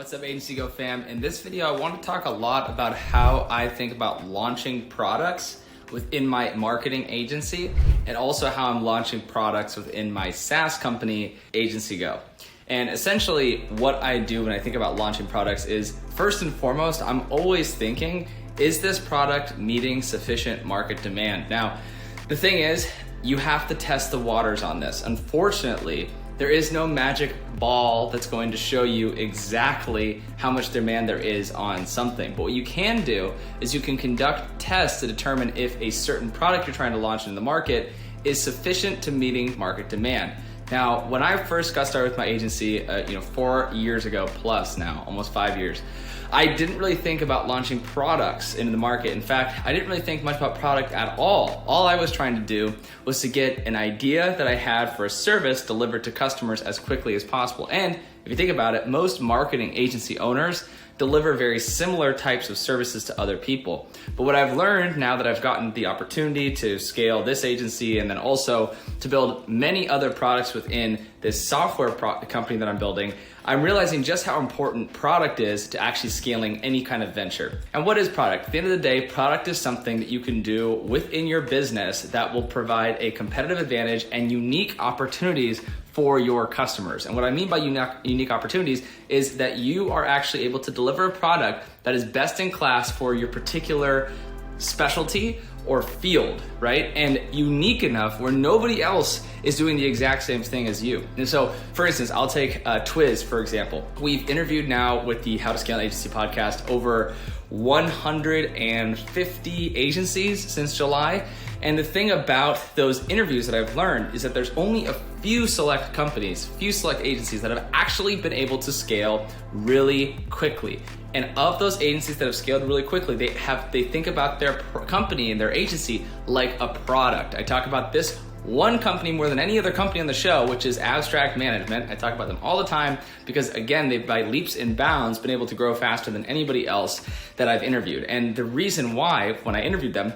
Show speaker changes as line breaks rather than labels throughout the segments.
What's up, Agency Go fam? In this video, I want to talk a lot about how I think about launching products within my marketing agency and also how I'm launching products within my SaaS company, Agency Go. And essentially what I do when I think about launching products is, first and foremost, I'm always thinking, is this product meeting sufficient market demand? Now, the thing is, you have to test the waters on this. Unfortunately, there is no magic ball that's going to show you exactly how much demand there is on something. But what you can do is you can conduct tests to determine if a certain product you're trying to launch in the market is sufficient to meeting market demand. Now, when I first got started with my agency, 4 years ago plus now, almost 5 years, I didn't really think about launching products into the market. In fact, I didn't really think much about product at all. All I was trying to do was to get an idea that I had for a service delivered to customers as quickly as possible. And if you think about it, most marketing agency owners deliver very similar types of services to other people. But what I've learned now that I've gotten the opportunity to scale this agency and then also to build many other products within this software company that I'm building, I'm realizing just how important product is to actually scaling any kind of venture. And what is product? At the end of the day, product is something that you can do within your business that will provide a competitive advantage and unique opportunities for your customers. And what I mean by unique opportunities is that you are actually able to deliver a product that is best in class for your particular specialty or field, right? And unique enough where nobody else is doing the exact same thing as you. And so, for instance, I'll take Twiz, for example. We've interviewed now with the How to Scale an Agency podcast over 150 agencies since July. And the thing about those interviews that I've learned is that there's only a few select companies, few select agencies that have actually been able to scale really quickly. And of those agencies that have scaled really quickly, they think about their company and their agency like a product. I talk about this one company more than any other company on the show, which is Abstract Management. I talk about them all the time because, again, they've by leaps and bounds been able to grow faster than anybody else that I've interviewed. And the reason why, when I interviewed them,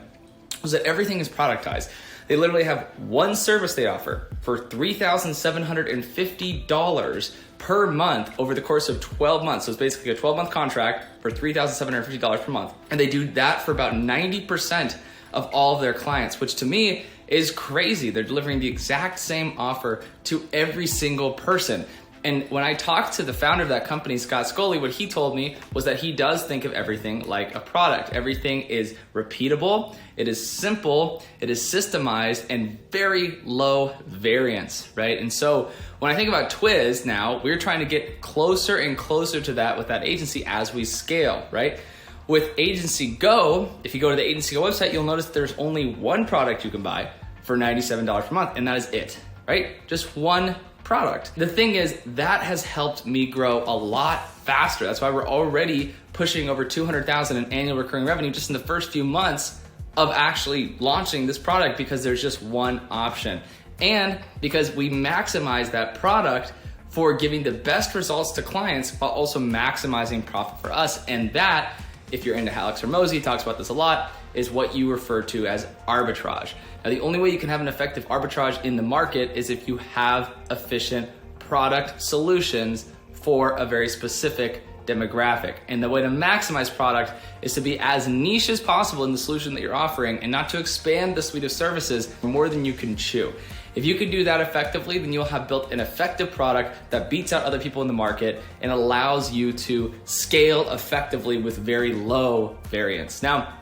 was that everything is productized. They literally have one service they offer for $3,750 per month over the course of 12 months. So it's basically a 12-month contract for $3,750 per month. And they do that for about 90% of all of their clients, which to me is crazy. They're delivering the exact same offer to every single person. And when I talked to the founder of that company, Scott Scully, what he told me was that he does think of everything like a product. Everything is repeatable, it is simple, it is systemized, and very low variance, right? And so when I think about Twiz now, we're trying to get closer and closer to that with that agency as we scale, right? With Agency Go, if you go to the Agency Go website, you'll notice there's only one product you can buy for $97 per month, and that is it, right? Just one product. The thing is, that has helped me grow a lot faster. That's why we're already pushing over $200,000 in annual recurring revenue just in the first few months of actually launching this product, because there's just one option. And because we maximize that product for giving the best results to clients while also maximizing profit for us. And that, if you're into Alex Hormozi, he talks about this a lot, is what you refer to as arbitrage. Now, the only way you can have an effective arbitrage in the market is if you have efficient product solutions for a very specific demographic. And the way to maximize product is to be as niche as possible in the solution that you're offering and not to expand the suite of services more than you can chew. If you can do that effectively, then you'll have built an effective product that beats out other people in the market and allows you to scale effectively with very low variance. Now,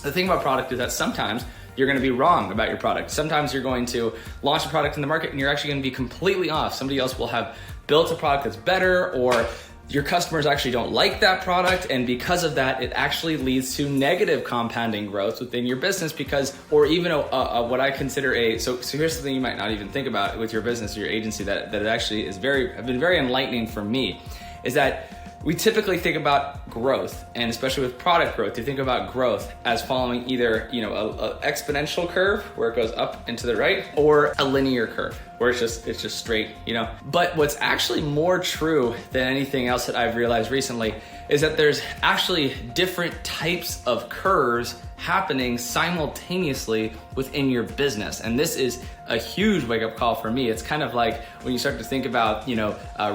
the thing about product is that sometimes you're going to be wrong about your product. Sometimes you're going to launch a product in the market and you're actually going to be completely off. Somebody else will have built a product that's better, or your customers actually don't like that product, and because of that, it actually leads to negative compounding growth within your business, or even what I consider so here's something you might not even think about with your business or your agency that it actually have been very enlightening for me, is that we typically think about growth, and especially with product growth, you think about growth as following either a exponential curve where it goes up and to the right, or a linear curve where it's just straight, But what's actually more true than anything else that I've realized recently is that there's actually different types of curves happening simultaneously within your business. And this is a huge wake-up call for me. It's kind of like when you start to think about,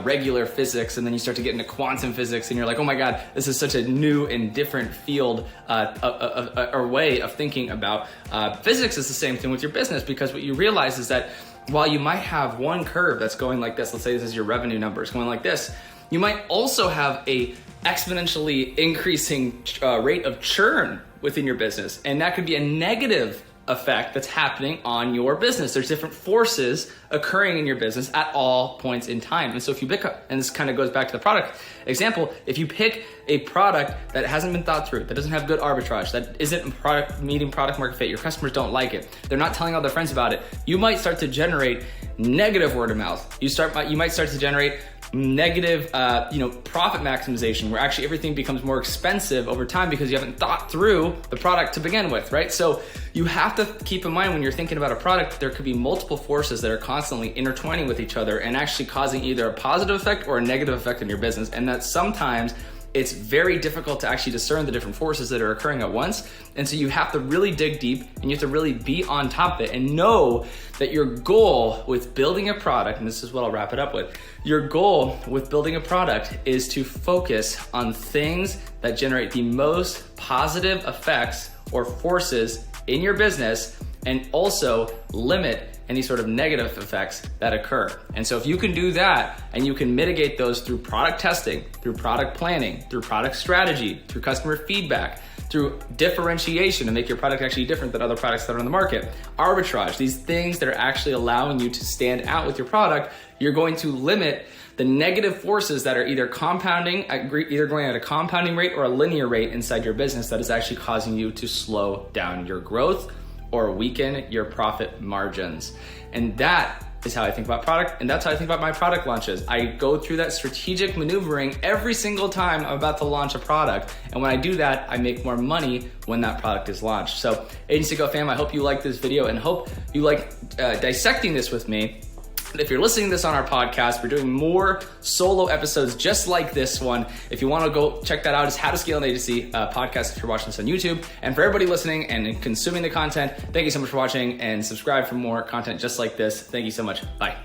regular physics, and then you start to get into quantum physics, and you're like, oh my God, this is such a new and different field or way of thinking about physics. Is the same thing with your business, because what you realize is that while you might have one curve that's going like this, let's say this is your revenue numbers going like this, you might also have a exponentially increasing rate of churn within your business. And that could be a negative effect that's happening on your business. There's different forces occurring in your business at all points in time. And so if you pick up, and this kind of goes back to the product example, if you pick a product that hasn't been thought through, that doesn't have good arbitrage, that isn't meeting product market fit, your customers don't like it, they're not telling all their friends about it, you might start to generate negative word of mouth. You might start to generate negative, profit maximization, where actually everything becomes more expensive over time because you haven't thought through the product to begin with, right? So you have to keep in mind when you're thinking about a product, there could be multiple forces that are constantly intertwining with each other and actually causing either a positive effect or a negative effect in your business. And that sometimes it's very difficult to actually discern the different forces that are occurring at once. And so you have to really dig deep, and you have to really be on top of it and know that your goal with building a product, and this is what I'll wrap it up with, your goal with building a product is to focus on things that generate the most positive effects or forces in your business, and also limit any sort of negative effects that occur. And so if you can do that, and you can mitigate those through product testing, through product planning, through product strategy, through customer feedback, through differentiation to make your product actually different than other products that are on the market, arbitrage, these things that are actually allowing you to stand out with your product, you're going to limit the negative forces that are either either going at a compounding rate or a linear rate inside your business that is actually causing you to slow down your growth or weaken your profit margins. And that is how I think about product, and that's how I think about my product launches. I go through that strategic maneuvering every single time I'm about to launch a product, and when I do that, I make more money when that product is launched. So Agency Go fam, I hope you like this video and hope you like dissecting this with me. If you're listening to this on our podcast, we're doing more solo episodes just like this one. If you want to go check that out, it's How to Scale an Agency podcast if you're watching this on YouTube. And for everybody listening and consuming the content, thank you so much for watching, and subscribe for more content just like this. Thank you so much. Bye.